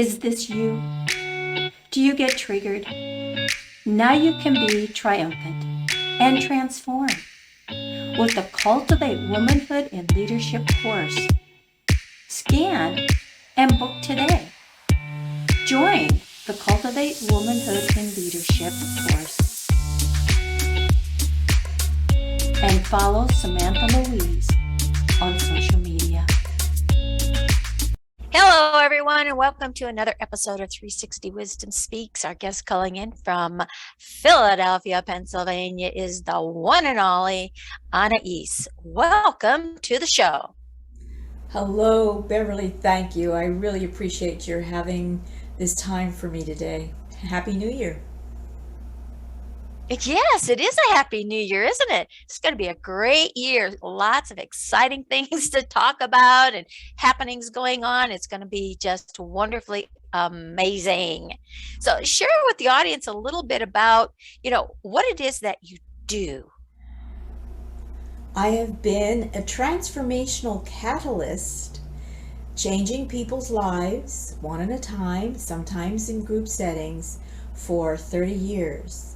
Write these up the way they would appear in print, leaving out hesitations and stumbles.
Is this you? Do you get triggered? Now you can be triumphant and transform with the Cultivate Womanhood and Leadership course. Scan and book today. Join the Cultivate Womanhood and Leadership course and follow Samantha Louise on social media. Hello, everyone, and welcome to another episode of 360 Wisdom Speaks. Our guest calling in from Philadelphia, Pennsylvania is the one and only Anna East. Welcome to the show. Hello, Beverly. Thank you. I really appreciate your having this time for me today. Happy New Year. Yes, it is a happy new year, isn't it? It's going to be a great year. Lots of exciting things to talk about and happenings going on. It's going to be just wonderfully amazing. So share with the audience a little bit about, what it is that you do. I have been a transformational catalyst, changing people's lives one at a time, sometimes in group settings, for 30 years.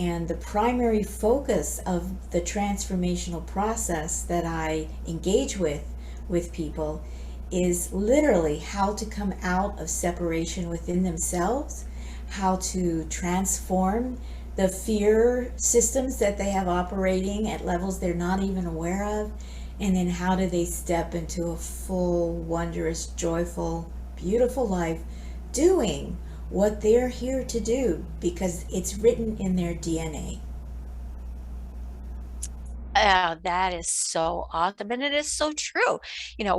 And the primary focus of the transformational process that I engage with people is literally how to come out of separation within themselves, how to transform the fear systems that they have operating at levels they're not even aware of, and then how do they step into a full, wondrous, joyful, beautiful life doing what they're here to do because it's written in their DNA. That is so awesome. And it is so true.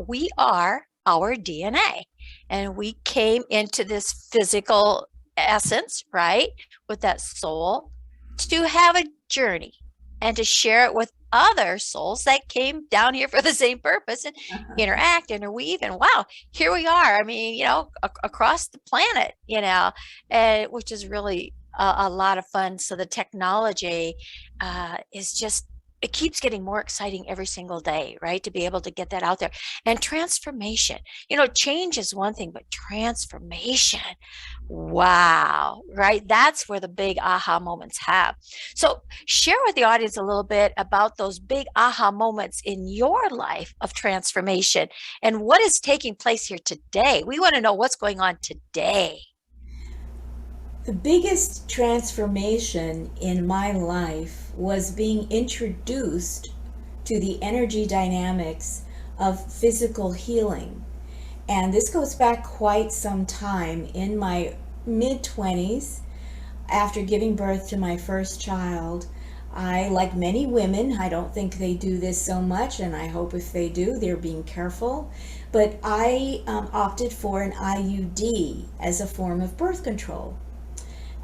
We are our DNA, and we came into this physical essence, right? With that soul to have a journey and to share it with other souls that came down here for the same purpose and interact, interweave, and wow, here we are. I mean, across the planet, which is really a lot of fun. So the technology is just, it keeps getting more exciting every single day, right? To be able to get that out there. And transformation, change is one thing, but transformation, wow, right? That's where the big aha moments have. So share with the audience a little bit about those big aha moments in your life of transformation and what is taking place here today. We want to know what's going on today. The biggest transformation in my life was being introduced to the energy dynamics of physical healing. And this goes back quite some time. In my mid-20s, after giving birth to my first child, I, like many women, I don't think they do this so much, and I hope if they do, they're being careful, but I opted for an IUD as a form of birth control.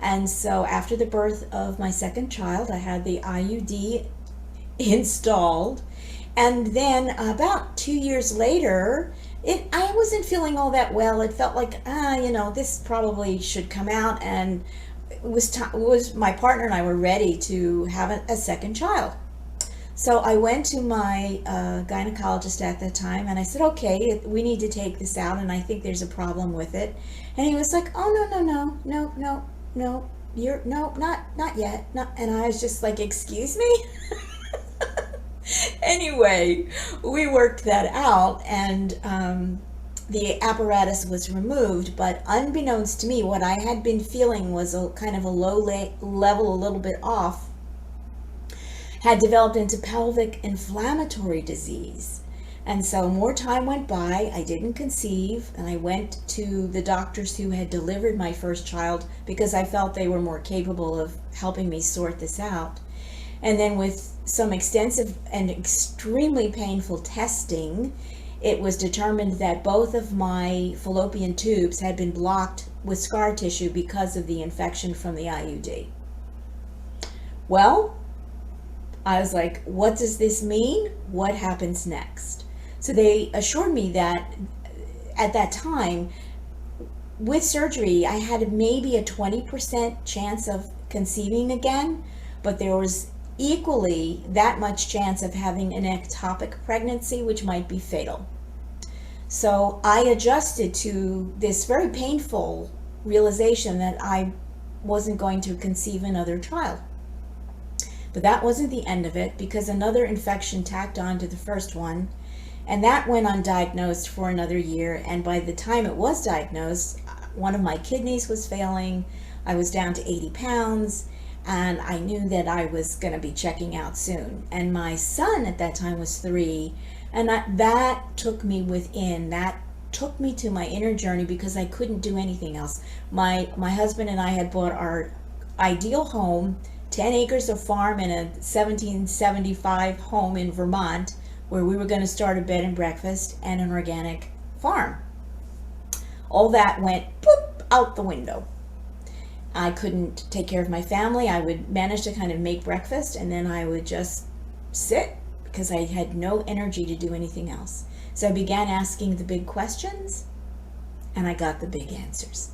And so after the birth of my second child, I had the IUD installed. And then about 2 years later, I wasn't feeling all that well. It felt like, this probably should come out. And it was my partner and I were ready to have a second child. So I went to my gynecologist at the time and I said, okay, we need to take this out and I think there's a problem with it. And he was like, oh, no, not yet. And I was just like, excuse me? Anyway, we worked that out and the apparatus was removed, but unbeknownst to me, what I had been feeling was a kind of a low level, a little bit off, had developed into pelvic inflammatory disease. And so more time went by, I didn't conceive, and I went to the doctors who had delivered my first child because I felt they were more capable of helping me sort this out. And then with some extensive and extremely painful testing, it was determined that both of my fallopian tubes had been blocked with scar tissue because of the infection from the IUD. Well, I was like, what does this mean? What happens next? So they assured me that at that time, with surgery, I had maybe a 20% chance of conceiving again, but there was equally that much chance of having an ectopic pregnancy, which might be fatal. So I adjusted to this very painful realization that I wasn't going to conceive another child. But that wasn't the end of it, because another infection tacked on to the first one, and that went undiagnosed for another year. And by the time it was diagnosed, one of my kidneys was failing. I was down to 80 pounds, and I knew that I was going to be checking out soon. And my son at that time was 3, and that took me within. That took me to my inner journey, because I couldn't do anything else. My husband and I had bought our ideal home, 10 acres of farm in a 1775 home in Vermont, where we were going to start a bed and breakfast and an organic farm. All that went poop out the window. I couldn't take care of my family. I would manage to kind of make breakfast, and then I would just sit, because I had no energy to do anything else. So I began asking the big questions, and I got the big answers.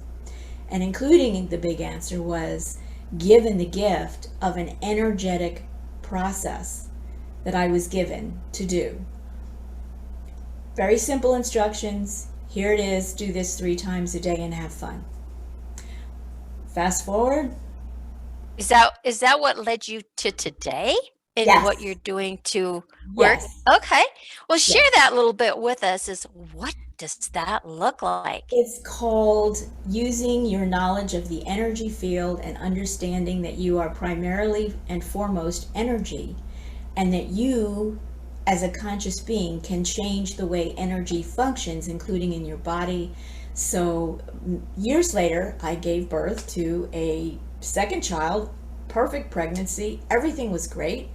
And including the big answer was given the gift of an energetic process that I was given to do. Very simple instructions. Here it is, do this 3 times a day and have fun. Fast forward. Is that what led you to today and Yes. what you're doing to work? Yes. Okay. Well, share Yes. that a little bit with us. Is what does that look like? It's called using your knowledge of the energy field and understanding that you are primarily and foremost energy, and that you, as a conscious being, can change the way energy functions, including in your body. So years later, I gave birth to a second child, perfect pregnancy, everything was great.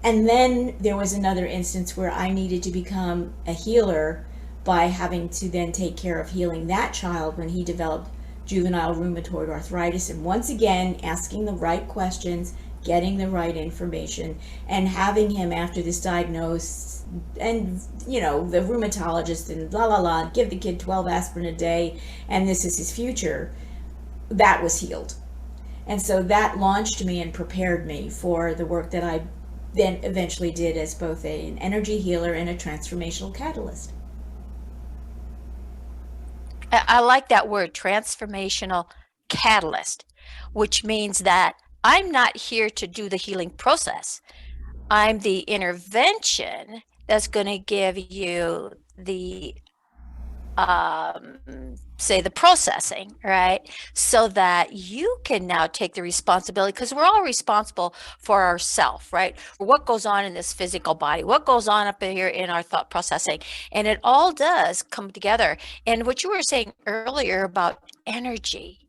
And then there was another instance where I needed to become a healer by having to then take care of healing that child when he developed juvenile rheumatoid arthritis. And once again, asking the right questions, getting the right information, and having him, after this diagnosis, and the rheumatologist and la la la, give the kid 12 aspirin a day and this is his future, that was healed. And so that launched me and prepared me for the work that I then eventually did as both an energy healer and a transformational catalyst. I like that word, transformational catalyst, which means that I'm not here to do the healing process. I'm the intervention that's going to give you the say the processing, right? So that you can now take the responsibility, because we're all responsible for ourselves, right? For what goes on in this physical body, what goes on up here in our thought processing. And it all does come together. And what you were saying earlier about energy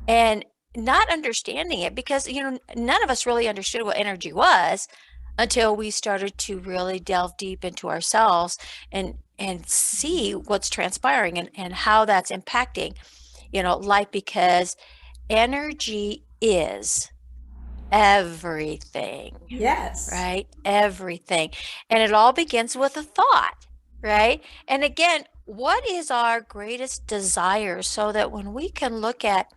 and not understanding it, because none of us really understood what energy was until we started to really delve deep into ourselves and see what's transpiring and how that's impacting life, because energy is everything. Yes. Right? Everything. And it all begins with a thought, right? And again, what is our greatest desire, so that when we can look at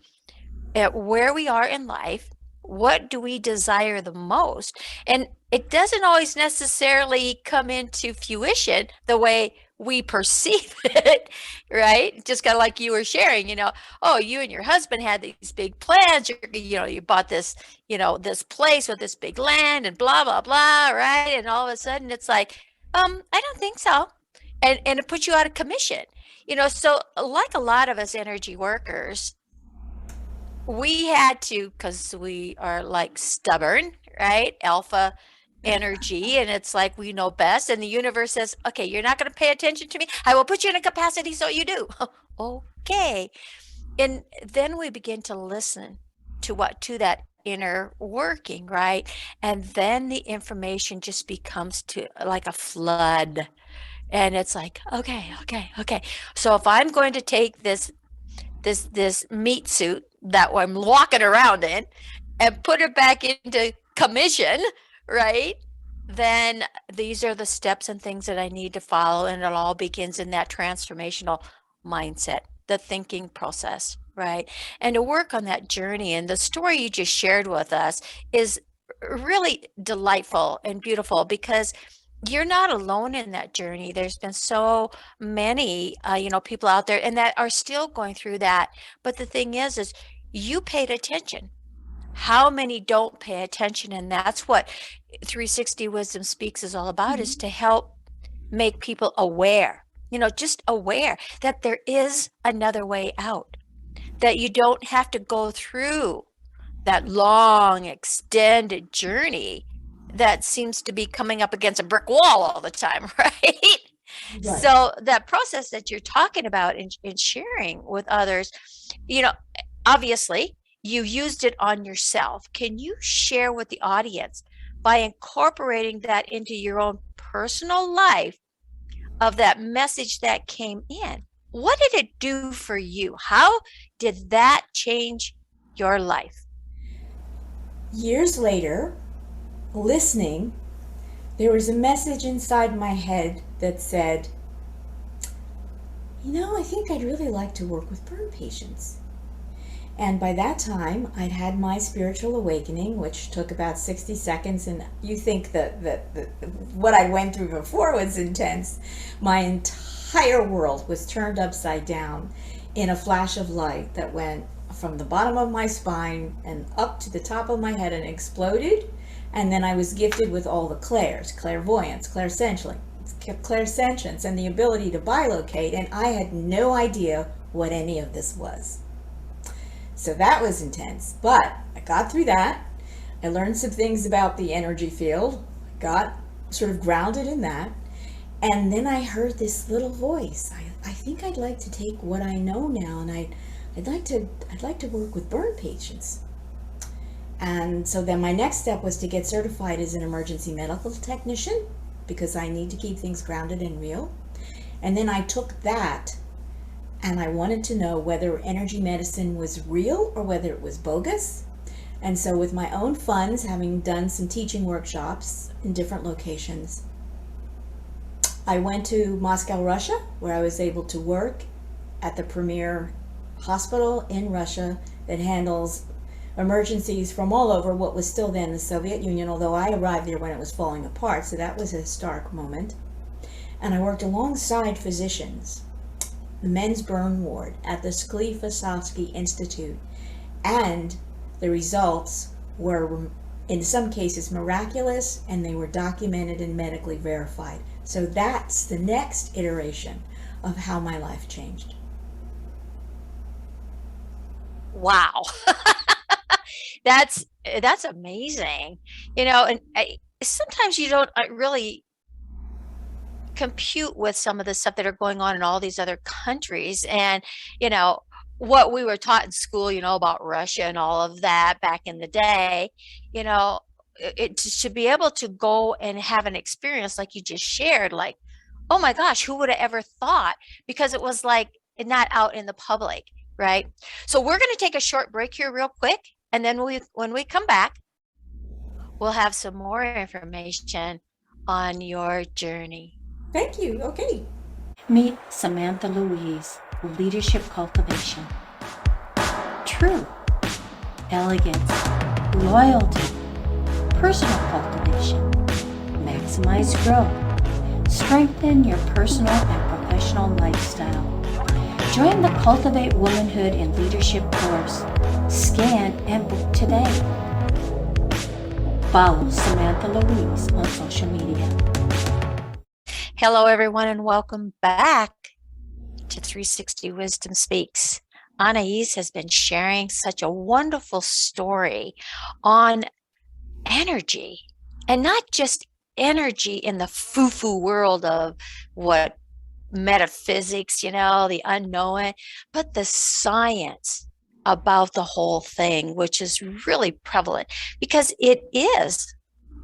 where we are in life, what do we desire the most? And it doesn't always necessarily come into fruition the way we perceive it, right? Just kind of like you were sharing, oh, you and your husband had these big plans. You bought this, this place with this big land and blah, blah, blah, right? And all of a sudden it's like, I don't think so. And it puts you out of commission, so like a lot of us energy workers, we had to, because we are like stubborn, right? Alpha energy. And it's like, we know best. And the universe says, okay, you're not going to pay attention to me. I will put you in a capacity so you do. Okay. And then we begin to listen to that inner working, right? And then the information just becomes to like a flood. And it's like, okay. So if I'm going to take this meat suit that I'm walking around in and put it back into commission, right? Then these are the steps and things that I need to follow. And it all begins in that transformational mindset, the thinking process, right? And to work on that journey. And the story you just shared with us is really delightful and beautiful, because you're not alone in that journey. There's been so many, people out there and that are still going through that. But the thing is you paid attention. How many don't pay attention? And that's what 360 Wisdom Speaks is all about, is to help make people aware, just aware that there is another way out, that you don't have to go through that long, extended journey that seems to be coming up against a brick wall all the time, right? So that process that you're talking about in sharing with others, obviously you used it on yourself. Can you share with the audience, by incorporating that into your own personal life, of that message that came in, what did it do for you? How did that change your life? Years later, listening, there was a message inside my head that said, I think I'd really like to work with burn patients. And by that time, I'd had my spiritual awakening, which took about 60 seconds. And you think that what I went through before was intense. My entire world was turned upside down in a flash of light that went from the bottom of my spine and up to the top of my head and exploded. And then I was gifted with all the clairs, clairvoyance, clairsentience, and the ability to bilocate. And I had no idea what any of this was. So that was intense, but I got through that. I learned some things about the energy field, got sort of grounded in that. And then I heard this little voice. I think I'd like to take what I know now, and I'd like to work with burn patients. And so then my next step was to get certified as an emergency medical technician, because I need to keep things grounded and real. And then I took that, and I wanted to know whether energy medicine was real or whether it was bogus. And so with my own funds, having done some teaching workshops in different locations, I went to Moscow, Russia, where I was able to work at the premier hospital in Russia that handles emergencies from all over what was still then the Soviet Union, although I arrived there when it was falling apart, so that was a historic moment. And I worked alongside physicians, the men's burn ward at the Sklifosovsky Institute, and the results were in some cases miraculous, and they were documented and medically verified. So that's the next iteration of how my life changed. Wow. That's amazing. And sometimes you don't really compute with some of the stuff that are going on in all these other countries, and what we were taught in school, about Russia and all of that back in the day. It to be able to go and have an experience like you just shared, like, oh my gosh, who would have ever thought? Because it was like not out in the public, right? So we're going to take a short break here real quick, and then when we come back, we'll have some more information on your journey. Thank you. Okay. Meet Samantha Louise, Leadership Cultivation. True, elegance, loyalty, personal cultivation, maximize growth, strengthen your personal and professional lifestyle. Join the Cultivate Womanhood in Leadership course. Scan and book today. Follow Samantha Louise on social media. Hello, everyone, and welcome back to 360 Wisdom Speaks. Anais has been sharing such a wonderful story on energy, and not just energy in the foo-foo world of what metaphysics, the unknown, but the science about the whole thing, which is really prevalent because it is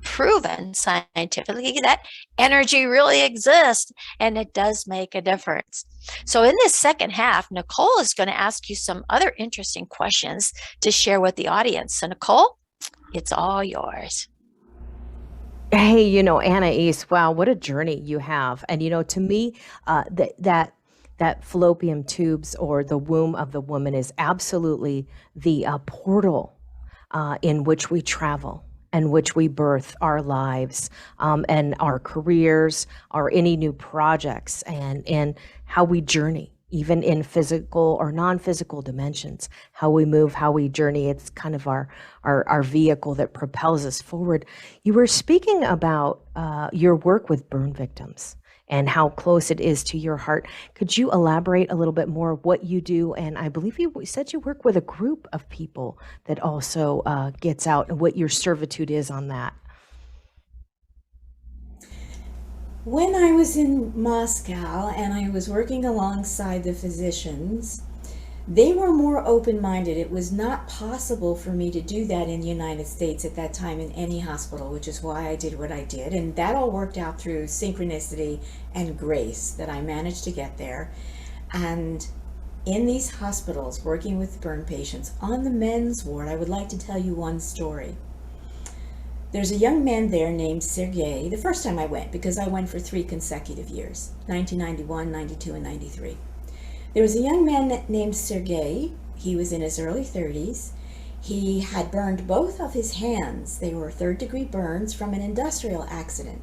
proven scientifically that energy really exists and it does make a difference. So in this second half, Nicole is going to ask you some other interesting questions to share with the audience. So Nicole, it's all yours. Hey, Anais, wow, what a journey you have. And, to me, that fallopian tubes or the womb of the woman is absolutely the portal in which we travel. in which we birth our lives, and our careers, or any new projects, and how we journey, even in physical or non-physical dimensions, how we move, how we journey. It's kind of our vehicle that propels us forward. You were speaking about your work with burn victims and how close it is to your heart. Could you elaborate a little bit more what you do? And I believe you said you work with a group of people that also gets out, and what your servitude is on that. When I was in Moscow and I was working alongside the physicians, they were more open-minded. It was not possible for me to do that in the United States at that time in any hospital, which is why I did what I did. And that all worked out through synchronicity and grace that I managed to get there. And in these hospitals, working with burn patients on the men's ward, I would like to tell you one story. There's a young man there named Sergei, the first time I went, because I went for 3 consecutive years, 1991, 92, and 93. There was a young man named Sergei. He was in his early 30s. He had burned both of his hands. They were 3rd-degree burns from an industrial accident.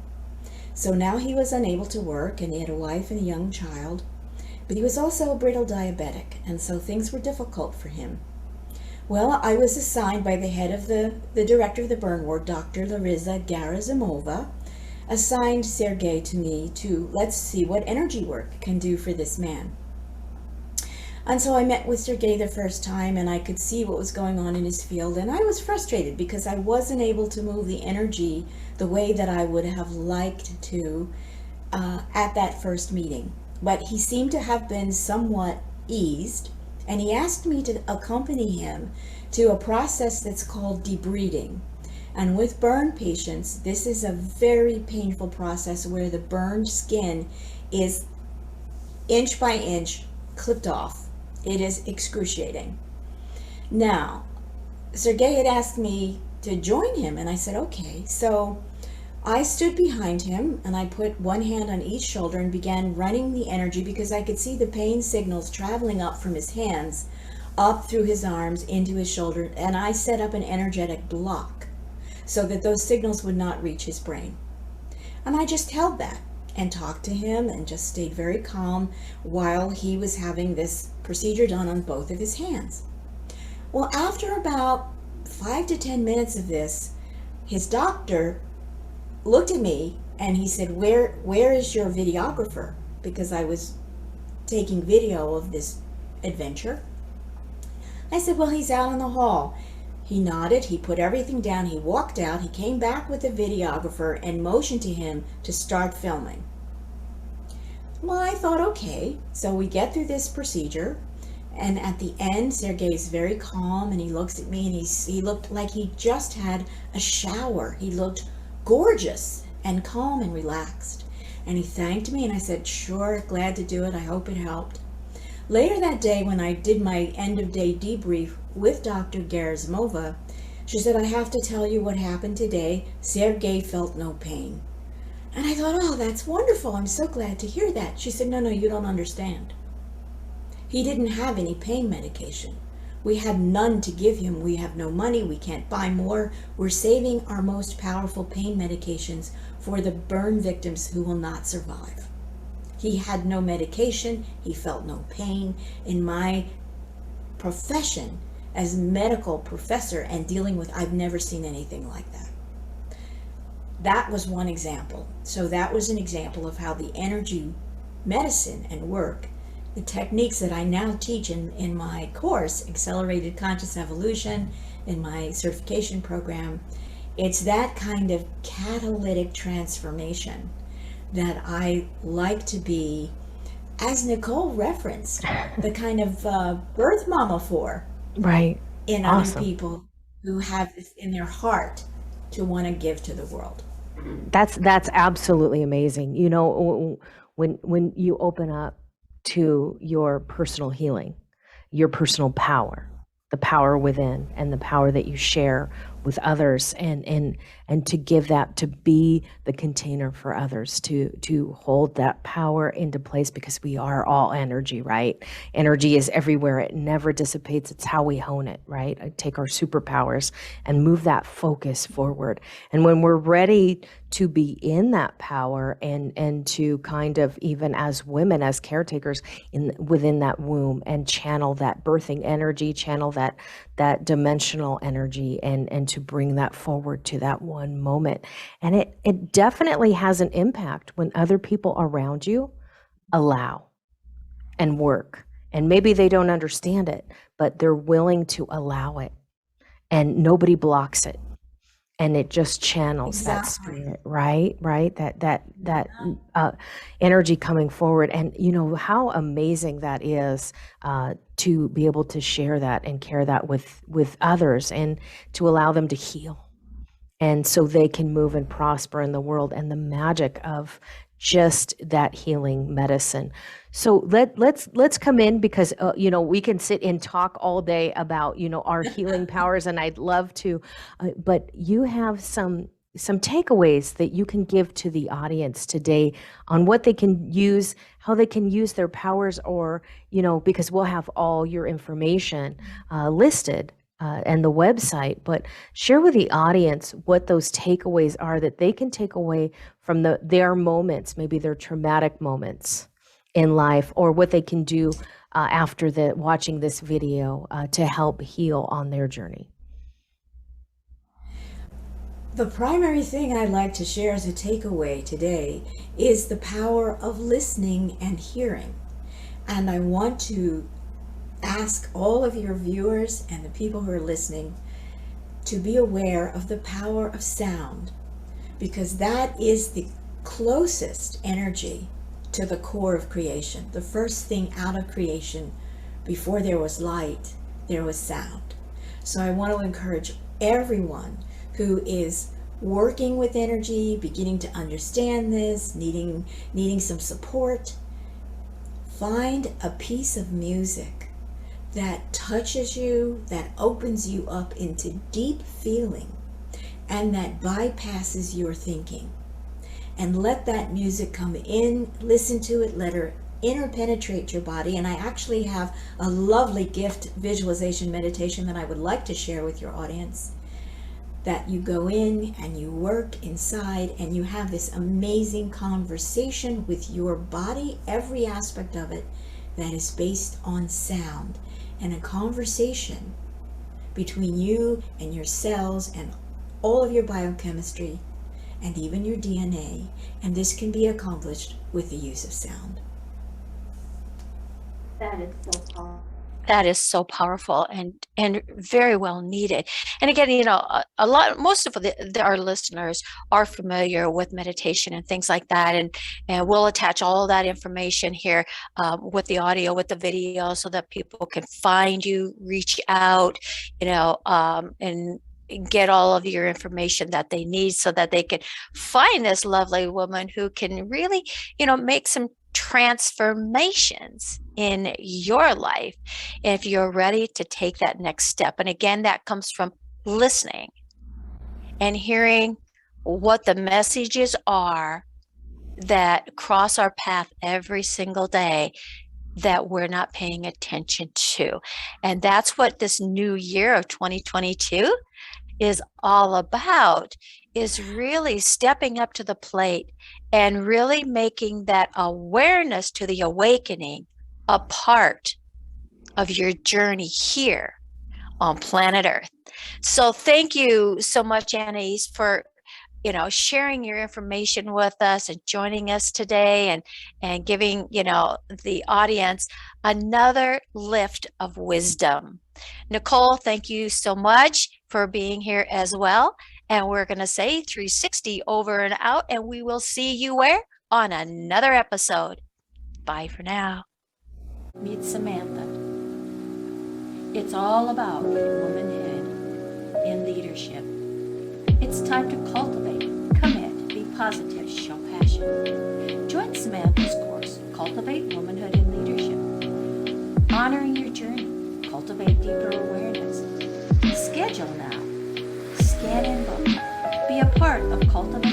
So now he was unable to work, and he had a wife and a young child. But he was also a brittle diabetic, and so things were difficult for him. Well, I was assigned by the head of the director of the burn ward, Dr. Larisa Garazimova, assigned Sergei to me to let's see what energy work can do for this man. And so I met with Sergei the first time, and I could see what was going on in his field, and I was frustrated because I wasn't able to move the energy the way that I would have liked to at that first meeting. But he seemed to have been somewhat eased, and he asked me to accompany him to a process that's called debriding. And with burn patients, this is a very painful process where the burned skin is inch by inch clipped off. It is excruciating. Now, Sergei had asked me to join him, and I said, okay. So I stood behind him, and I put one hand on each shoulder and began running the energy because I could see the pain signals traveling up from his hands, up through his arms, into his shoulder, and I set up an energetic block so that those signals would not reach his brain. And I just held that and talked to him and just stayed very calm while he was having this procedure done on both of his hands. Well, after about 5 to 10 minutes of this, his doctor looked at me and he said, where is your videographer? Because I was taking video of this adventure. I said, well, he's out in the hall. He nodded, he put everything down, he walked out, he came back with the videographer and motioned to him to start filming. Well, I thought, okay, so we get through this procedure, and at the end, Sergei's very calm, and he looks at me, and he looked like he just had a shower. He looked gorgeous and calm and relaxed. And he thanked me, and I said, sure, glad to do it. I hope it helped. Later that day, when I did my end-of-day debrief with Dr. Garazimova, she said, I have to tell you what happened today. Sergei felt no pain. And I thought, oh, that's wonderful. I'm so glad to hear that. She said, no, you don't understand. He didn't have any pain medication. We had none to give him. We have no money. We can't buy more. We're saving our most powerful pain medications for the burn victims who will not survive. He had no medication. He felt no pain. In my profession as medical professor and dealing with, I've never seen anything like that. That was one example. So that was an example of how the energy medicine and work, the techniques that I now teach in my course, Accelerated Conscious Evolution, in my certification program, it's that kind of catalytic transformation that I like to be, as Nicole referenced, the kind of birth mama for. Right. In Awesome. other people who have this in their heart to want to give to the world. That's absolutely amazing. You know, when you open up to your personal healing, your personal power, the power within, and the power that you share with others, and to give that, to be the container for others, to hold that power into place, because we are all energy, right? Energy is everywhere. It never dissipates. It's how we hone it, right? I take our superpowers and move that focus forward. And when we're ready to be in that power, and to kind of, even as women, as caretakers within that womb, and channel that birthing energy, channel that dimensional energy, and to bring that forward to that one moment. And it definitely has an impact when other people around you allow and work. And maybe they don't understand it, but they're willing to allow it, and nobody blocks it. And it just channels that spirit, right? That energy coming forward. And you know how amazing that is, to be able to share that and care that with others, and to allow them to heal, and so they can move and prosper in the world, and the magic of just that healing medicine. So let's come in, because you know, we can sit and talk all day about, you know, our healing powers, and I'd love to, but you have some takeaways that you can give to the audience today on what they can use, how they can use their powers, or, you know, because we'll have all your information listed, and the website, but share with the audience what those takeaways are that they can take away from their moments, maybe their traumatic moments in life, or what they can do after watching this video to help heal on their journey. The primary thing I'd like to share as a takeaway today is the power of listening and hearing. And I want to ask all of your viewers and the people who are listening to be aware of the power of sound, because that is the closest energy to the core of creation. The first thing out of creation, before there was light, there was sound. So I want to encourage everyone who is working with energy, beginning to understand this, needing some support, find a piece of music that touches you, that opens you up into deep feeling, and that bypasses your thinking. And let that music come in, listen to it, let her interpenetrate your body. And I actually have a lovely gift visualization meditation that I would like to share with your audience, that you go in and you work inside, and you have this amazing conversation with your body, every aspect of it, that is based on sound. And a conversation between you and your cells and all of your biochemistry and even your DNA. And this can be accomplished with the use of sound. That is so powerful. That is so powerful and very well needed. And again, you know, most of our listeners are familiar with meditation and things like that, and we'll attach all of that information here with the audio, with the video, so that people can find you, reach out, you know, and get all of your information that they need, so that they can find this lovely woman who can really, you know, make some transformations in your life if you're ready to take that next step. And again, that comes from listening and hearing what the messages are that cross our path every single day that we're not paying attention to. And that's what this new year of 2022 is all about, is really stepping up to the plate and really making that awareness to the awakening a part of your journey here on planet Earth. So thank you so much, Anais, for, you know, sharing your information with us and joining us today, and giving, you know, the audience another lift of wisdom. Nicole, thank you so much for being here as well. And we're going to say 360 over and out, and we will see you where? On another episode. Bye for now. Meet Samantha. It's all about womanhood in leadership. It's time to cultivate, commit, be positive, show passion. Join Samantha's course, Cultivate Womanhood in Leadership. Honoring your journey, cultivate deeper awareness. Schedule now. part of cultivating